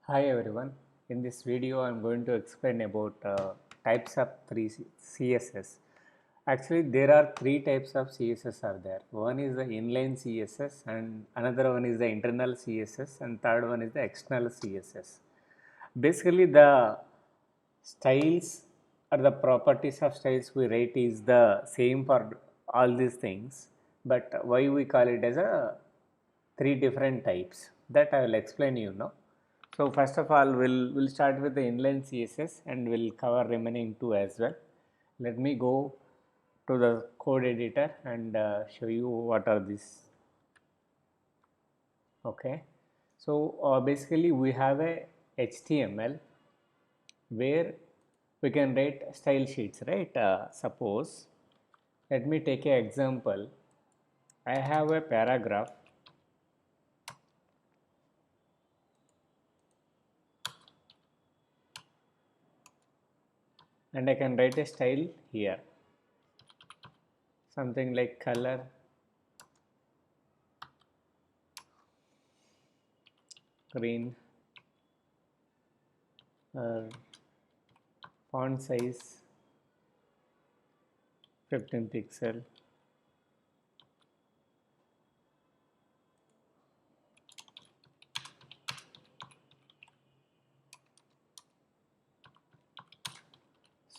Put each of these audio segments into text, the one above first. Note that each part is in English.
Hi everyone. In this video I am going to explain about types of CSS. Actually there are three types of CSS are there. One is the inline CSS and another one is the internal CSS and third one is the external CSS. Basically the styles or the properties of styles we write is the same for all these things, but why we call it as a three different types, that I will explain you now. So first of all we'll start with the inline CSS and we'll cover remaining two as well. Let me go to the code editor and show you what are these. Okay, so basically we have a HTML where we can write style sheets, right? Suppose let me take an example. I have a paragraph and I can write a style here, something like color, green, font size 15 pixel,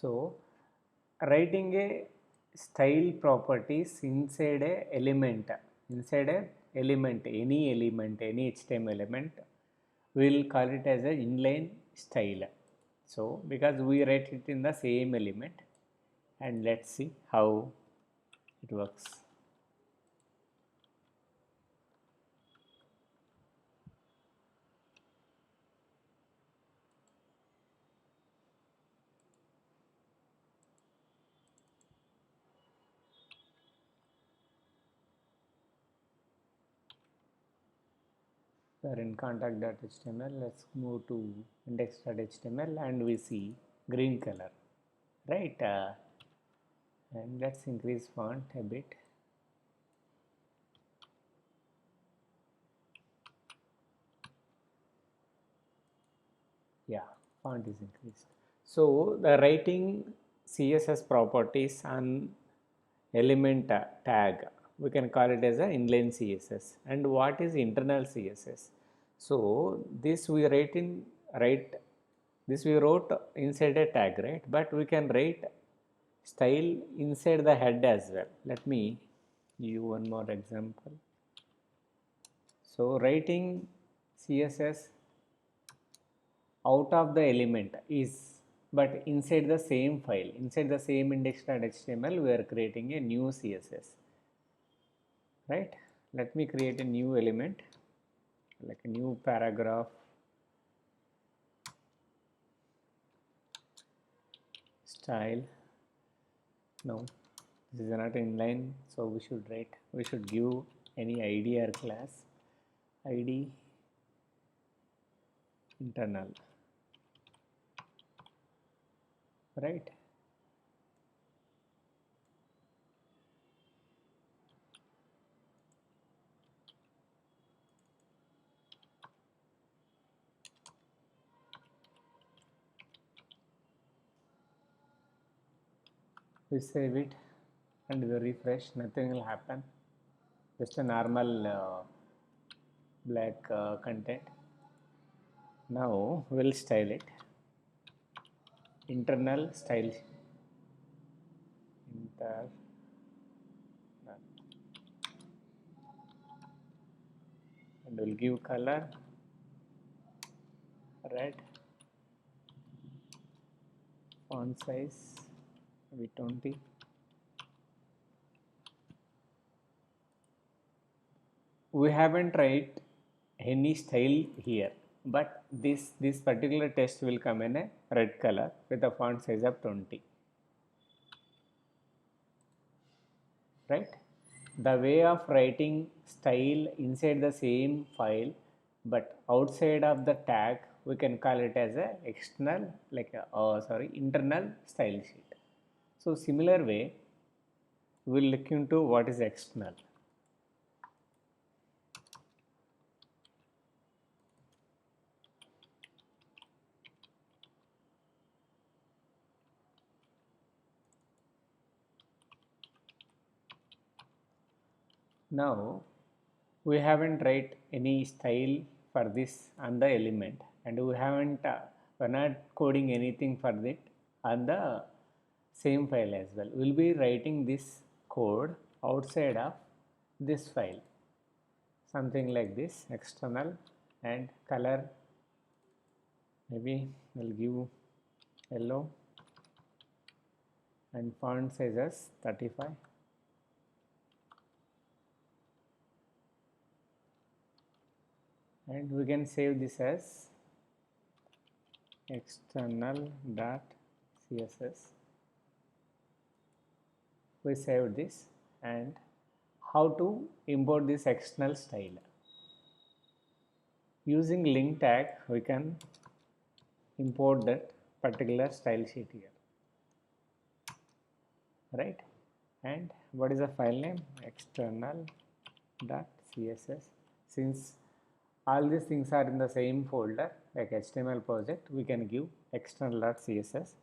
so writing a style properties inside a element, any HTML element, we'll call it as a inline style. So because we write it in the same element, and let's see how it works. We are in contact.html. Let's move to index.html and we see green color, right? And let's increase font a bit. Yeah, font is increased. So the writing CSS properties on element tag, we can call it as a inline CSS. And what is internal CSS? So this we wrote inside a tag, right? But we can write style inside the head as well. Let me give you one more example. So writing CSS out of the element is, but inside the same file, inside the same index.html, we are creating a new CSS, right? Let me create a new element, like a new paragraph, style. No, this is not inline, so we should give any ID or class, ID internal, right? We save it and we refresh, nothing will happen, just a normal black content. Now we'll style it, internal style, inter, and we'll give color red, font size maybe 20. We haven't write any style here, but this particular text will come in a red color with a font size of 20, right? The way of writing style inside the same file but outside of the tag, we can call it as a external, like a internal style sheet. So similar way we'll look into what is external. Now we haven't write any style for this on the element, and we haven't we're not coding anything for it on the same file as well. We'll be writing this code outside of this file, something like this. External and color, maybe we'll give yellow, and font size as 35, and we can save this as external.css. We saved this. And how to import this external style? Using link tag, we can import that particular style sheet here, right? And what is the file name? External.css. Since all these things are in the same folder like HTML project, we can give external.css.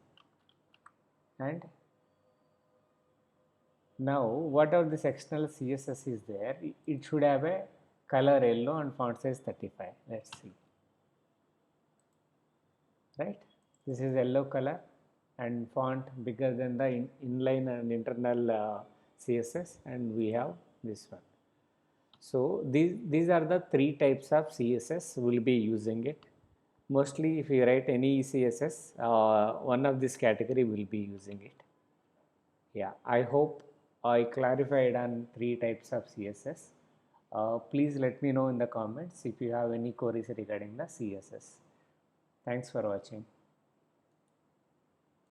And now whatever this external CSS is there, it should have a color yellow and font size 35. Let's see, right? This is yellow color and font bigger than the inline and internal CSS, and we have this one. So these are the three types of CSS we'll be using it. Mostly if you write any CSS, one of this category will be using it. Yeah, I hope I clarified on three types of CSS. Please let me know in the comments if you have any queries regarding the CSS. Thanks for watching.